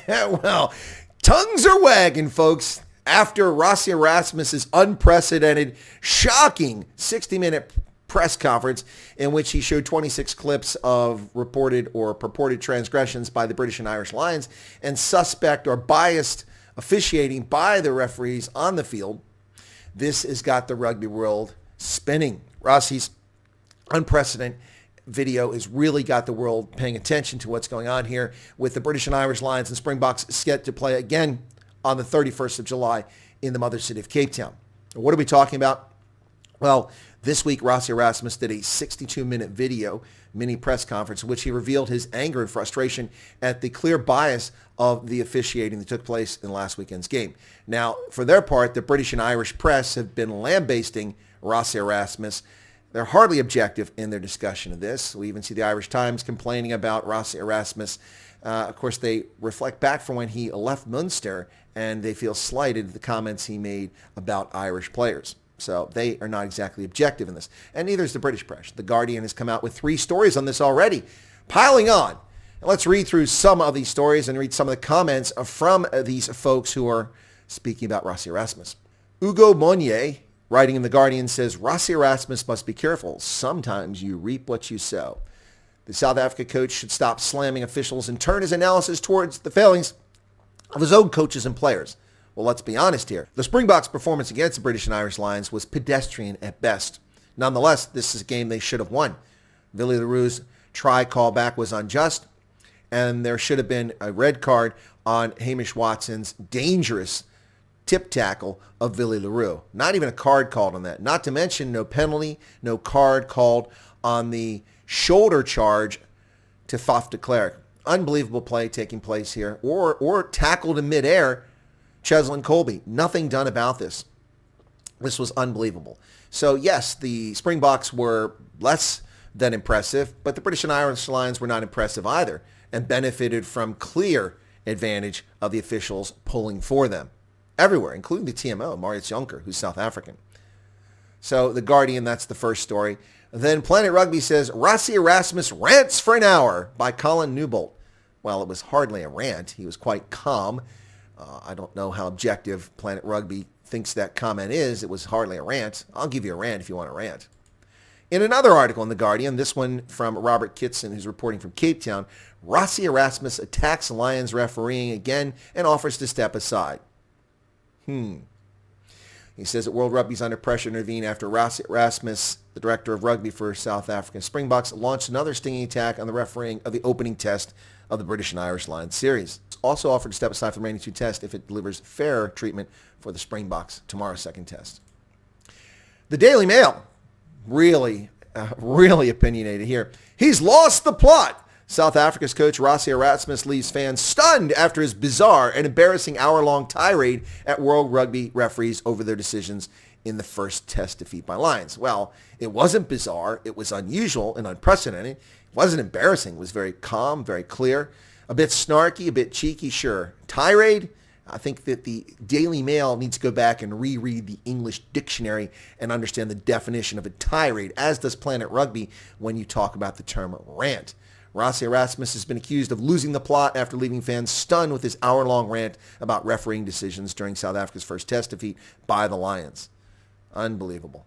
Well, tongues are wagging, folks, after Rassie Erasmus' unprecedented, shocking 60-minute press conference in which he showed 26 clips of reported or purported transgressions by the British and Irish Lions and suspect or biased officiating by the referees on the field. This has got the rugby world spinning. Rassie's unprecedented video has really got the world paying attention to what's going on here with the British and Irish Lions and Springboks set to play again on the 31st of July in the mother city of Cape Town. What are we talking about? Well, this week, Rassie Erasmus did a 62-minute video mini press conference in which he revealed his anger and frustration at the clear bias of the officiating that took place in last weekend's game. Now, for their part, the British and Irish press have been lambasting Rassie Erasmus. They're hardly objective in their discussion of this. We even see the Irish Times complaining about Rassie Erasmus. Of course, they reflect back from when he left Munster, and they feel slighted at the comments he made about Irish players. So they are not exactly objective in this. And neither is the British press. The Guardian has come out with 3 stories on this already, piling on. And let's read through some of these stories and read some of the comments from these folks who are speaking about Rassie Erasmus. Ugo Monnier, writing in The Guardian, says, Rassie Erasmus must be careful. Sometimes you reap what you sow. The South Africa coach should stop slamming officials and turn his analysis towards the failings of his own coaches and players. Well, let's be honest here. The Springboks' performance against the British and Irish Lions was pedestrian at best. Nonetheless, this is a game they should have won. Willie le Roux's try callback was unjust, and there should have been a red card on Hamish Watson's dangerous tip tackle of Willie le Roux. Not even a card called on that. Not to mention no penalty, no card called on the shoulder charge to Faf de Klerk. Unbelievable play taking place here. Or tackled in midair, Cheslin Colby. Nothing done about this. This was unbelievable. So yes, the Springboks were less than impressive, but the British and Irish Lions were not impressive either and benefited from clear advantage of the officials pulling for them. Everywhere, including the TMO, Marius Jonker, who's South African. So The Guardian, that's the first story. Then Planet Rugby says, Rassie Erasmus rants for an hour by Colin Newbolt. Well, it was hardly a rant. He was quite calm. I don't know how objective Planet Rugby thinks that comment is. It was hardly a rant. I'll give you a rant if you want a rant. In another article in The Guardian, this one from Robert Kitson, who's reporting from Cape Town, Rassie Erasmus attacks Lions refereeing again and offers to step aside. He says that World Rugby is under pressure to intervene after Rassie Erasmus, the director of rugby for South African Springboks, launched another stinging attack on the refereeing of the opening test of the British and Irish Lions series. Also offered to step aside from the remaining 2 tests if it delivers fair treatment for the Springboks tomorrow's second test. The Daily Mail, really opinionated here. He's lost the plot. South Africa's coach Rassie Erasmus leaves fans stunned after his bizarre and embarrassing hour-long tirade at World Rugby referees over their decisions in the first test defeat by Lions. Well, it wasn't bizarre. It was unusual and unprecedented. It wasn't embarrassing. It was very calm, very clear, a bit snarky, a bit cheeky, sure. Tirade? I think that the Daily Mail needs to go back and reread the English dictionary and understand the definition of a tirade, as does Planet Rugby when you talk about the term rant. Rassie Erasmus has been accused of losing the plot after leaving fans stunned with his hour-long rant about refereeing decisions during South Africa's first test defeat by the Lions. Unbelievable.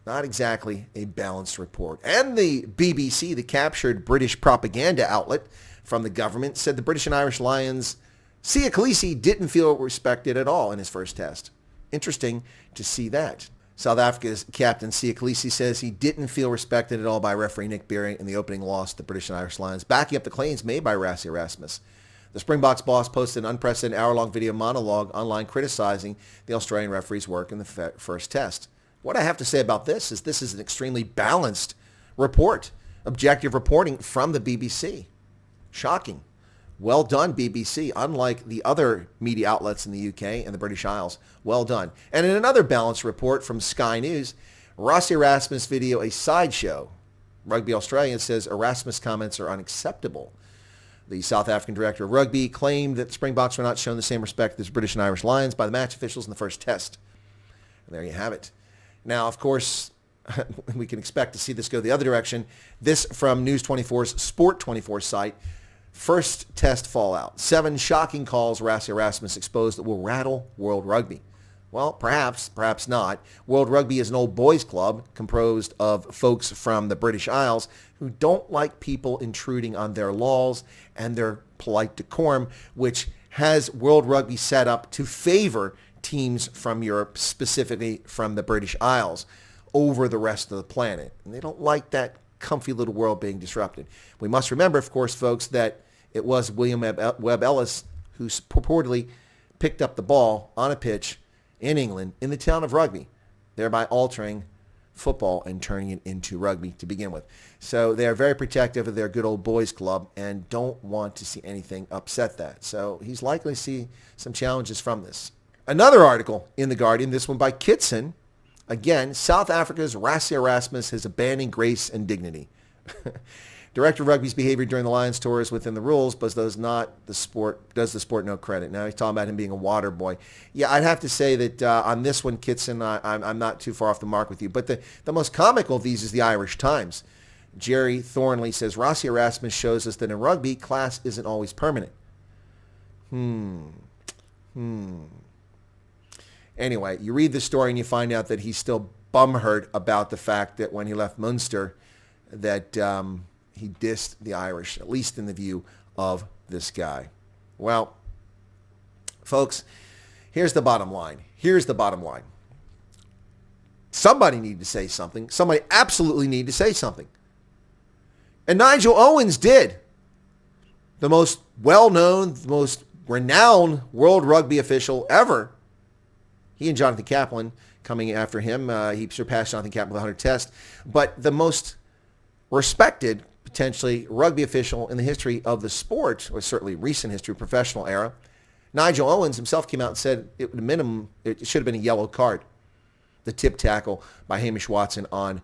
Not exactly a balanced report. And the BBC, the captured British propaganda outlet from the government, said the British and Irish Lions' Siya Kolisi didn't feel respected at all in his first test. Interesting to see that. South Africa's captain Siya Kolisi says he didn't feel respected at all by referee Nick Beering in the opening loss to the British and Irish Lions, backing up the claims made by Rassie Erasmus. The Springboks boss posted an unprecedented hour-long video monologue online criticizing the Australian referee's work in the first test. What I have to say about this is an extremely balanced report, objective reporting from the BBC. Shocking. Well done, BBC, unlike the other media outlets in the UK and the British Isles. Well done. And in another balanced report from Sky News, Rassie Erasmus video a sideshow. Rugby Australia says Erasmus comments are unacceptable. The South African director of rugby claimed that the Springboks were not shown the same respect as British and Irish Lions by the match officials in the first test. And there you have it. Now, of course, we can expect to see this go the other direction. This from News 24's Sport 24 site. First test fallout. 7 shocking calls Rassie Erasmus exposed that will rattle World Rugby. Well, perhaps not. World Rugby is an old boys club composed of folks from the British Isles who don't like people intruding on their laws and their polite decorum, which has World Rugby set up to favor teams from Europe, specifically from the British Isles, over the rest of the planet. And they don't like that comfy little world being disrupted. We must remember, of course, folks, that it was William Webb Ellis who purportedly picked up the ball on a pitch in England in the town of Rugby, thereby altering football and turning it into rugby to begin with. So they are very protective of their good old boys club and don't want to see anything upset that. So he's likely to see some challenges from this. Another article in The Guardian, this one by Kitson. Again, South Africa's Rassie Erasmus has abandoned grace and dignity. Director of Rugby's behavior during the Lions tour is within the rules, but does the sport no credit. Now he's talking about him being a water boy. Yeah, I'd have to say that on this one, Kitson, I'm not too far off the mark with you. But the most comical of these is the Irish Times. Jerry Thornley says, Rassie Erasmus shows us that in rugby, class isn't always permanent. Anyway, you read the story and you find out that he's still bumhurt about the fact that when he left Munster, that he dissed the Irish, at least in the view of this guy. Well, folks, here's the bottom line. Somebody needed to say something. Somebody absolutely needed to say something. And Nigel Owens did. The most well-known, the most renowned World Rugby official ever. He and Jonathan Kaplan coming after him. He surpassed Jonathan Kaplan with 100 tests. But the most respected, potentially, rugby official in the history of the sport, or certainly recent history, professional era, Nigel Owens himself came out and said at minimum it should have been a yellow card. The tip tackle by Hamish Watson on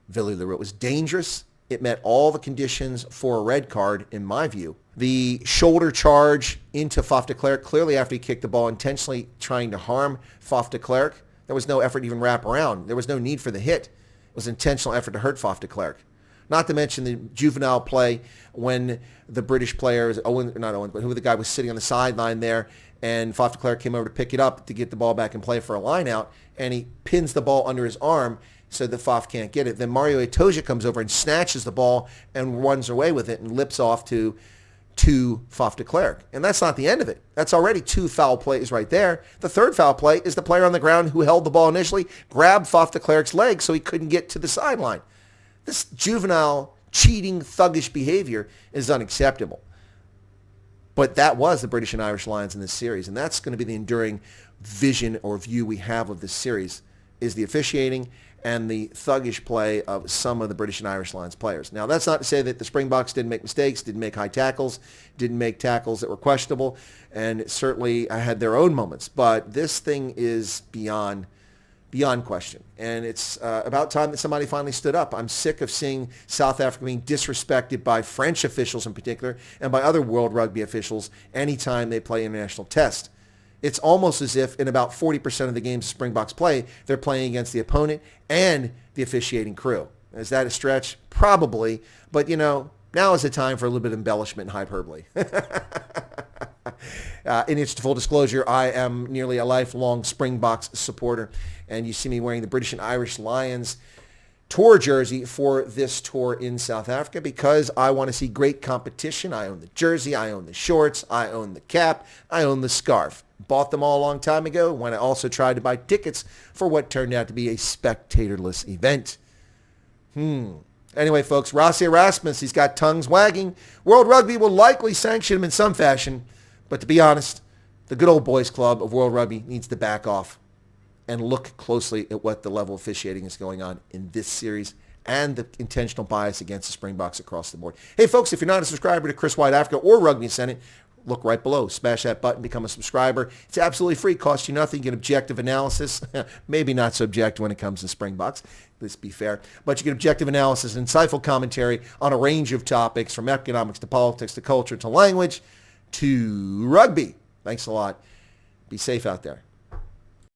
Villiers Leroux. It was dangerous. It met all the conditions for a red card, in my view. The shoulder charge into Faf de Klerk, clearly after he kicked the ball, intentionally trying to harm Faf de Klerk. There was no effort to even wrap around. There was no need for the hit. It was an intentional effort to hurt Faf de Klerk. Not to mention the juvenile play when the British players, who the guy was sitting on the sideline there, and Faf de Klerk came over to pick it up to get the ball back and play for a line out, and he pins the ball under his arm so that Faf can't get it. Then Mario Itoje comes over and snatches the ball and runs away with it and lips off to Faf de Klerk. And that's not the end of it. That's already 2 foul plays right there. The third foul play is the player on the ground who held the ball initially, grabbed Faf de Klerk's leg so he couldn't get to the sideline. This juvenile, cheating, thuggish behavior is unacceptable. But that was the British and Irish Lions in this series, and that's going to be the enduring vision or view we have of this series, is the officiating and the thuggish play of some of the British and Irish Lions players. Now, that's not to say that the Springboks didn't make mistakes, didn't make high tackles, didn't make tackles that were questionable, and certainly had their own moments. But this thing is beyond question. And it's about time that somebody finally stood up. I'm sick of seeing South Africa being disrespected by French officials in particular and by other World Rugby officials anytime they play international tests. It's almost as if in about 40% of the games Springboks play, they're playing against the opponent and the officiating crew. Is that a stretch? Probably. But, now is the time for a little bit of embellishment and hyperbole. In its full disclosure, I am nearly a lifelong Springboks supporter, and you see me wearing the British and Irish Lions tour jersey for this tour in South Africa because I want to see great competition. I own the jersey, I own the shorts, I own the cap, I own the scarf. Bought them all a long time ago when I also tried to buy tickets for what turned out to be a spectatorless event. Anyway, folks, Rassie Erasmus, he's got tongues wagging. World Rugby will likely sanction him in some fashion. But to be honest, the good old boys club of World Rugby needs to back off and look closely at what the level of officiating is going on in this series and the intentional bias against the Springboks across the board. Hey, folks, if you're not a subscriber to Chris Wyatt Africa or Rugby Senate, look right below. Smash that button, become a subscriber. It's absolutely free, costs you nothing. You get objective analysis. Maybe not so objective when it comes to Springboks. Let's be fair. But you get objective analysis and insightful commentary on a range of topics from economics to politics to culture to language to rugby. Thanks a lot. Be safe out there.